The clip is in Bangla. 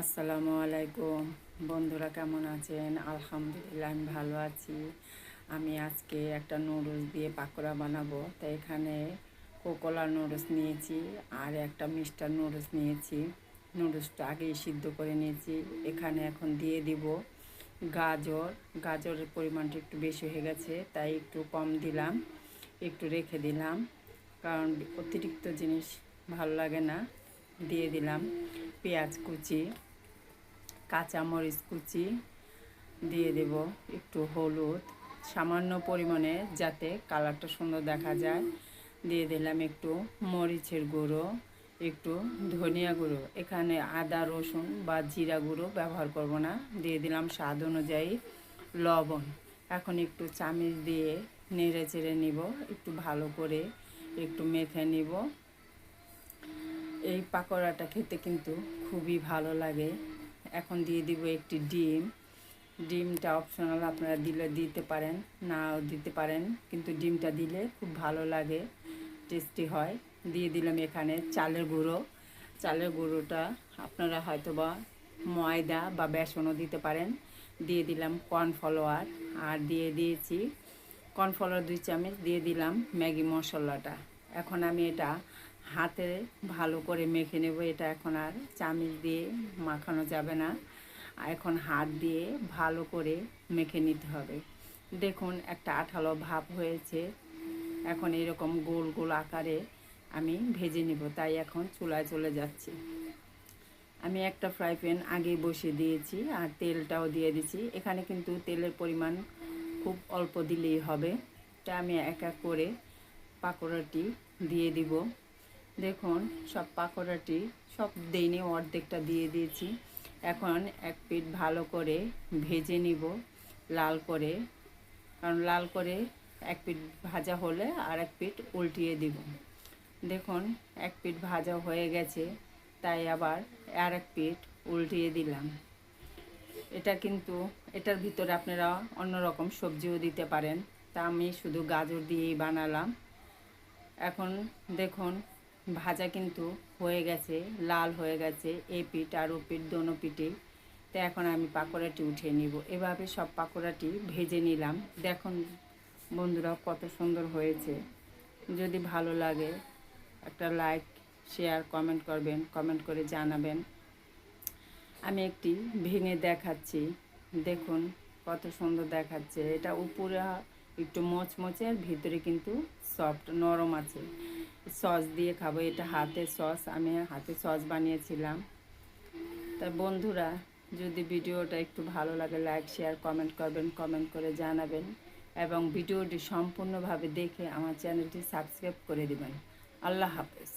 আসসালামু আলাইকুম বন্ধুরা, কেমন আছেন? আলহামদুলিল্লাহ আমি ভালো আছি। আমি আজকে একটা নুডলস দিয়ে পাকোড়া বানাবো। তাই এখানে কোকোলা নুডলস নিয়েছি আর একটা মিস্টার নুডলস নিয়েছি। নুডলসটা আগেই সিদ্ধ করে নিয়েছি। এখানে এখন দিয়ে দিব গাজর। গাজরের পরিমাণটা একটু বেশি হয়ে গেছে, তাই একটু কম দিলাম, একটু রেখে দিলাম, কারণ অতিরিক্ত জিনিস ভালো লাগে না। দিয়ে দিলাম পেঁয়াজ কুচি, কাঁচামরিচ কুচি, দিয়ে দেব একটু হলুদ সামান্য পরিমাণে, যাতে কালারটা সুন্দর দেখা যায়। দিয়ে দিলাম একটু মরিচের গুঁড়ো, একটু ধনিয়া গুঁড়ো। এখানে আদা রসুন বা জিরা গুঁড়ো ব্যবহার করব না। দিয়ে দিলাম স্বাদ অনুযায়ী লবণ। এখন একটু চামচ দিয়ে নেড়ে চেড়ে নিব, একটু ভালো করে একটু মেখে নিব। এই পাকোড়াটা খেতে কিন্তু খুবই ভালো লাগে। এখন দিয়ে দিব একটি ডিম। ডিমটা অপশনাল, আপনারা দিলে দিতে পারেন, নাও দিতে পারেন, কিন্তু ডিমটা দিলে খুব ভালো লাগে, টেস্টি হয়। দিয়ে দিলাম এখানে চালের গুঁড়ো। চালের গুঁড়োটা আপনারা হয়তো বা ময়দা বা বেসনও দিতে পারেন। দিয়ে দিলাম কর্নফ্লাওয়ার, আর দিয়ে দিয়েছি কর্নফ্লাওয়ার 2 চামচ। দিয়ে দিলাম ম্যাগি মশলাটা। এখন আমি এটা হাতে ভালো করে মেখে নেব। এটা এখন আর চামচ দিয়ে মাখানো যাবে না, এখন হাত দিয়ে ভালো করে মেখে নিতে হবে। দেখুন একটা আঠালো ভাব হয়েছে। এখন এরকম গোল গোল আকারে আমি ভেজে নিব, তাই এখন চুলায় চলে যাচ্ছি। আমি একটা ফ্রাই প্যান আগে বসিয়ে দিয়েছি আর তেলটাও দিয়ে দিচ্ছি। এখানে কিন্তু তেলের পরিমাণ খুব অল্প দিলেই হবে। তা আমি এক এক করে পাকোড়াটি দিয়ে দিব। দেখুন সব পাকোড়াটি সব দেইনি, অর্ধেকটা দিয়ে দিয়েছি। এখন এক পিঠ ভালো করে ভেজে নিব লাল করে, কারণ লাল করে এক পিঠ ভাজা হলে আর এক পিঠ উল্টিয়ে দিব। দেখুন এক পিঠ ভাজা হয়ে গেছে, তাই আবার আর এক পিঠ উল্টিয়ে দিলাম। এটা কিন্তু এটার ভিতরে আপনারা অন্য রকম সবজিও দিতে পারেন, তা আমি শুধু গাজর দিয়েই বানালাম। এখন দেখুন ভাজা কিন্তু হয়ে গেছে, লাল হয়ে গেছে এই পিঠ আর ও পিঠ, দোনো পিঠেই। তো এখন আমি পাকোড়াটি উঠিয়ে নিব। এভাবে সব পাকোড়াটি ভেজে নিলাম। দেখুন বন্ধুরা কত সুন্দর হয়েছে। যদি ভালো লাগে একটা লাইক, শেয়ার, কমেন্ট করবেন, কমেন্ট করে জানাবেন। আমি একটি ভেঙে দেখাচ্ছি। দেখুন কত সুন্দর দেখাচ্ছে। এটা উপরে একটু মচমচে আর ভিতরে কিন্তু সফট নরম আছে। সস দিয়ে খাবো, এটা হাতের সস, আমি হাতে সস বানিয়েছিলাম। তা বন্ধুরা যদি ভিডিওটা একটু ভালো লাগে লাইক, শেয়ার, কমেন্ট করবেন, কমেন্ট করে জানাবেন, এবং ভিডিওটি সম্পূর্ণভাবে দেখে আমার চ্যানেলটি সাবস্ক্রাইব করে দেবেন। আল্লাহ হাফেজ।